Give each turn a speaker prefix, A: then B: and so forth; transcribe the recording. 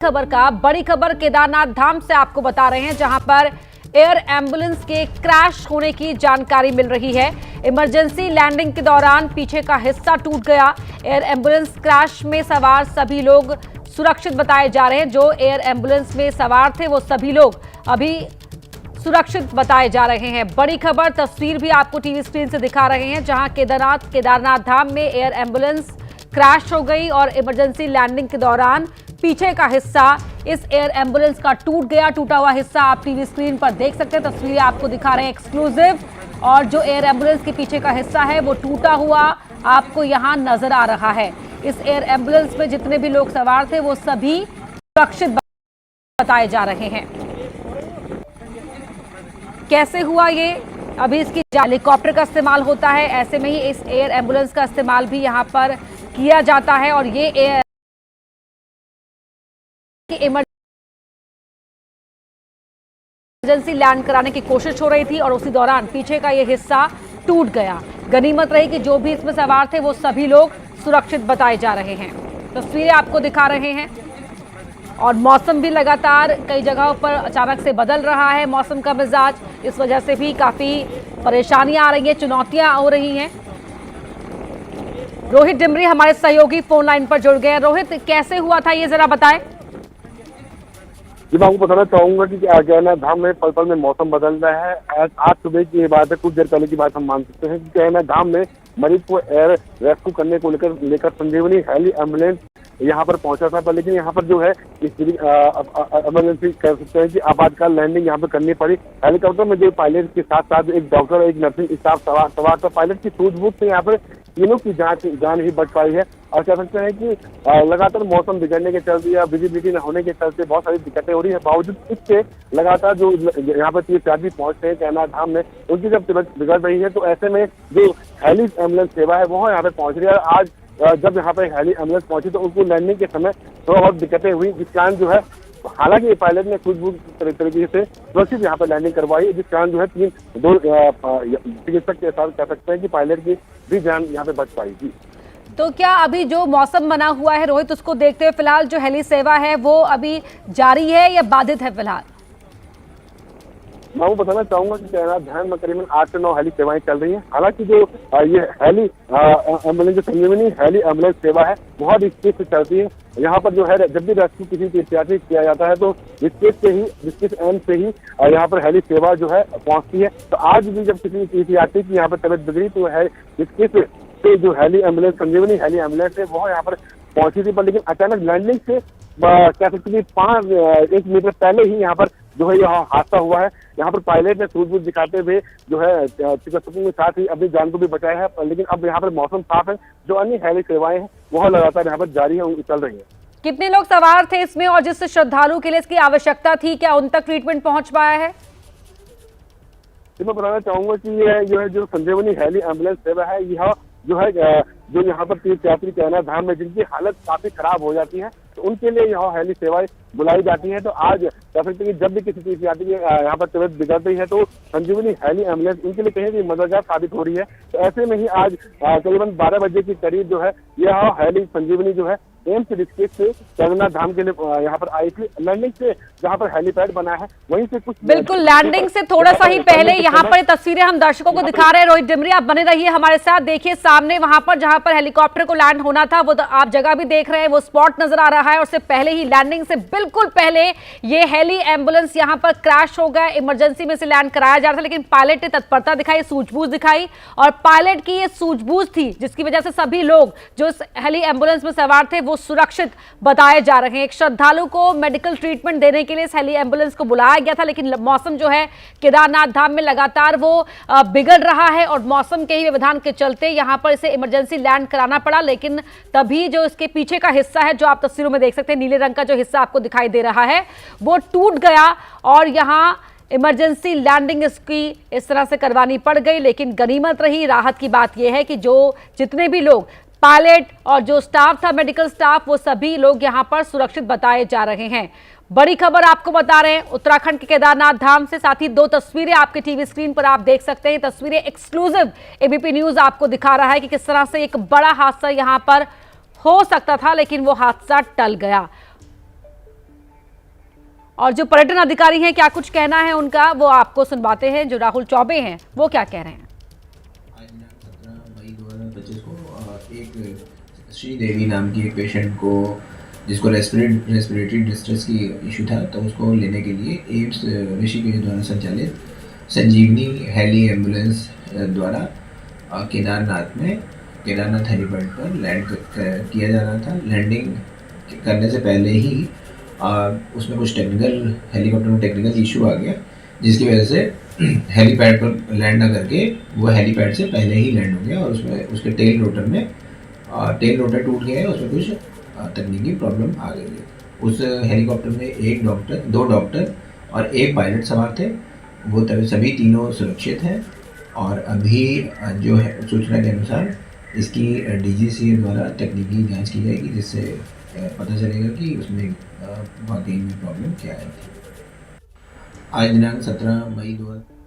A: खबर का बड़ी खबर केदारनाथ धाम से आपको बता रहे हैं, जहां पर एयर एम्बुलेंस के क्रैश होने की जानकारी मिल रही है। इमरजेंसी लैंडिंग के दौरान पीछे का हिस्सा टूट गया। एयर एम्बुलेंस क्रैश में सवार सभी लोग सुरक्षित बताए जा रहे हैं। जो एयर एम्बुलेंस में सवार थे वो सभी लोग अभी सुरक्षित बताए जा रहे हैं। बड़ी खबर तस्वीर भी आपको टीवी स्क्रीन से दिखा रहे हैं, जहां केदारनाथ धाम में एयर एम्बुलेंस क्रैश हो गई और इमरजेंसी लैंडिंग के दौरान पीछे का हिस्सा इस एयर एम्बुलेंस का टूट गया। टूटा हुआ हिस्सा आप टीवी स्क्रीन पर देख सकते हैं। तस्वीरें आपको दिखा रहे हैं एक्सक्लूसिव, और जो एयर एम्बुलेंस के पीछे का हिस्सा है वो टूटा हुआ आपको यहां नजर आ रहा है। इस एयर एम्बुलेंस में जितने भी लोग सवार थे वो सभी सुरक्षित बताए जा रहे हैं। कैसे हुआ ये, अभी इसकी हेलीकॉप्टर का इस्तेमाल होता है, ऐसे में ही इस एयर एम्बुलेंस का इस्तेमाल भी यहां पर किया जाता है। और ये एयर इमरजेंसी लैंड कराने की कोशिश हो रही थी और उसी दौरान पीछे का ये हिस्सा टूट गया। गनीमत रही कि जो भी इसमें सवार थे वो सभी लोग सुरक्षित बताए जा रहे हैं। तस्वीरें आपको दिखा रहे हैं। और मौसम भी लगातार कई जगहों पर अचानक से बदल रहा है मौसम का मिजाज, इस वजह से भी काफी परेशानियां आ रही हैं, चुनौतियां हो रही हैं। रोहित डिमरी हमारे सहयोगी फोन लाइन पर जुड़ गए। रोहित, कैसे हुआ था ये जरा बताएं।
B: जी, मैं आपको बताना चाहूंगा कि केदारनाथ धाम में पल पल में मौसम बदल रहा है। आज सुबह की बात है, कुछ देर पहले की बात हम मान सकते हैं कि केदारनाथ धाम में मरीज को एयर रेस्क्यू करने को लेकर संजीवनी हेली एम्बुलेंस यहाँ पर पहुंचा था। पर लेकिन यहाँ पर जो है इमरजेंसी कह सकते हैं कि आपातकाल लैंडिंग यहाँ पर करनी पड़ी। हेलीकॉप्टर में जो पायलट के साथ साथ एक डॉक्टर, एक नर्सिंग स्टाफ सवार था। पायलट की सूझबूझ से यहाँ पर तीनों की जान ही बच पाई है। और कह सकते हैं कि लगातार मौसम बिगड़ने के चलते या विजिबिलिटी न होने के चलते बहुत सारी दिक्कतें हो रही है। बावजूद इसके लगातार जो यहाँ पर तीर्थयात्री पहुंचते हैं केदारनाथ धाम में, उनकी जब तबीयत बिगड़ रही है तो ऐसे में जो हेली एम्बुलेंस सेवा है वो यहाँ पे पहुंच रही है। आज जब यहाँ पे हेली एम्बुलेंस पहुंची तो उनको लैंडिंग के समय थोड़ा बहुत दिक्कतें हुई, जिस कारण जो है हालांकि पायलट ने सूझबूझ तरीके से सुरक्षित यहाँ पर लैंडिंग करवाई, जिस कारण जो है दो चिकित्सक के साथ कह सकते हैं कि पायलट की भी जान यहाँ पे बच पाई थी।
A: तो क्या अभी जो मौसम बना हुआ है रोहित, उसको देखते हुए फिलहाल जो हेली सेवा है वो अभी जारी है या बाधित है फिलहाल?
B: मैं वो बताना चाहूंगा कि केदारनाथ धाम में करीबन 8 से 9 हेली सेवाएं चल रही हैं। हालांकि जो ये हेली एम्बुलेंस, जो संजीवनी हेली एम्बुलेंस सेवा है बहुत स्पीड से चलती है। यहाँ पर जो है जब भी रेस्क्यू किसी तीर्थयात्री किया जाता है तो विस्किस एंड से ही यहाँ पर हेली सेवा जो है पहुंचती है। तो आज भी जब किसी तीर्थयात्री की यहाँ पर तबियत बिगड़ी तो है विस्किस से जो हेली एम्बुलेंस, संजीवनी हेली एम्बुलेंस है वो यहाँ पर पहुंची थी। पर लेकिन अचानक लैंडिंग से कह सकते हैं 1 मीटर पहले ही यहाँ पर जो है यह हादसा हुआ है। यहाँ पर पायलट ने सूझबूझ दिखाते हुए जो है चिकित्सकों के साथ ही अपनी जान को भी बचाया है। लेकिन अब यहाँ पर मौसम साफ है, जो अन्य हेली सेवाएं हैं वह लगातार यहाँ पर जारी है, चल रही है।
A: कितने लोग सवार थे इसमें और जिस श्रद्धालु के लिए इसकी आवश्यकता थी, क्या उन तक ट्रीटमेंट पहुंच पाया है?
B: मैं बताना चाहूंगा कि ये जो संजीवनी हेली एम्बुलेंस सेवा है, यह जो है जो यहाँ पर तीर्थयात्री केदारनाथ धाम में जिनकी हालत काफी खराब हो जाती है तो उनके लिए यह हेली सेवाएं बुलाई जाती हैं। तो आज कह सकते हैं कि जब भी किसी तीर्थयात्री की यहाँ पर तबियत बिगड़ रही है तो संजीवनी हेली एम्बुलेंस उनके लिए कहीं भी मददगार साबित हो रही है। तो ऐसे में ही आज करीबन 12 बजे के करीब जो है यह हेली संजीवनी जो है एम्स ऋषिकेश से केदारनाथ धाम के लिए यहाँ पर आई थी। लैंडिंग से जहाँ पर हेलीपैड बना है वहीं से कुछ
A: बिल्कुल लैंडिंग से थोड़ा सा ही पहले यहाँ पर तस्वीरें हम दर्शकों को दिखा रहे हैं। रोहित डिमरी, आप बने रहिए हमारे साथ। देखिए सामने वहां पर जहां पर हेलीकॉप्टर को लैंड होना था वो आप जगह भी देख रहे हैं, वो स्पॉट नजर आ रहा है। और उससे पहले ही लैंडिंग से बिल्कुल पहले ये हेली एम्बुलेंस यहाँ पर क्रैश हो गया। इमरजेंसी में से लैंड कराया जा रहा था, लेकिन पायलट ने तत्परता दिखाई, सूझबूझ दिखाई, और पायलट की ये सूझबूझ थी जिसकी वजह से सभी लोग जो इस हेली एम्बुलेंस में सवार थे वो सुरक्षित बताए जा रहे हैं। एक श्रद्धालु को मेडिकल ट्रीटमेंट देने के लिए इस हेली एम्बुलेंस को बुलाया गया था, लेकिन मौसम जो है केदारनाथ धाम में लगातार वो बिगड़ रहा है और मौसम के ही व्यवधान के चलते यहां पर इसे इमरजेंसी लैंड कराना पड़ा। लेकिन तभी जो इसके पीछे का हिस्सा है, जो आप तस्वीरों में देख सकते हैं, नीले रंग का जो हिस्सा आपको दिखाई दे रहा है वो टूट गया और यहां इमरजेंसी लैंडिंग इसकी इस तरह से करवानी पड़ गई। लेकिन गनीमत रही, राहत की बात यह है कि जो जितने भी लोग पायलट और जो स्टाफ था, मेडिकल स्टाफ, वो सभी लोग यहां पर सुरक्षित बताए जा रहे हैं। बड़ी खबर आपको बता रहे हैं उत्तराखंड के केदारनाथ धाम से। साथ ही 2 तस्वीरें आपके टीवी स्क्रीन पर आप देख सकते हैं। तस्वीरें एक्सक्लूसिव एबीपी न्यूज आपको दिखा रहा है कि किस तरह से एक बड़ा हादसा यहां पर हो सकता था, लेकिन वो हादसा टल गया। और जो पर्यटन अधिकारी हैं, क्या कुछ कहना है उनका, वो आपको सुनवाते हैं। जो राहुल चौबे हैं वो क्या कह रहे हैं।
C: आज दिनांक 17 मई 2025 को एक श्रीदेवी नाम की एक पेशेंट को, जिसको रेस्पिरेटरी डिस्ट्रेस की इशू था, तो उसको लेने के लिए एम्स ऋषिकेश द्वारा संचालित संजीवनी हेली एम्बुलेंस द्वारा केदारनाथ हेलीपैड पर लैंड किया जा रहा था। लैंडिंग करने से पहले ही उसमें कुछ हेलीकॉप्टर में टेक्निकल इशू आ गया, जिसकी वजह से हेलीपैड पर लैंड ना करके वो हेलीपैड से पहले ही लैंड हो गया और उसमें उसके टेल रोटर टूट गया है। उसमें कुछ तकनीकी प्रॉब्लम आ गई है। उस हेलीकॉप्टर में दो डॉक्टर और एक पायलट सवार थे। वो सभी तीनों सुरक्षित हैं और अभी जो है सूचना के अनुसार इसकी DGCA द्वारा तकनीकी जांच की जाएगी, जिससे पता चलेगा कि उसमें वाकई में प्रॉब्लम क्या है। आज दिनांक 17 मई 2025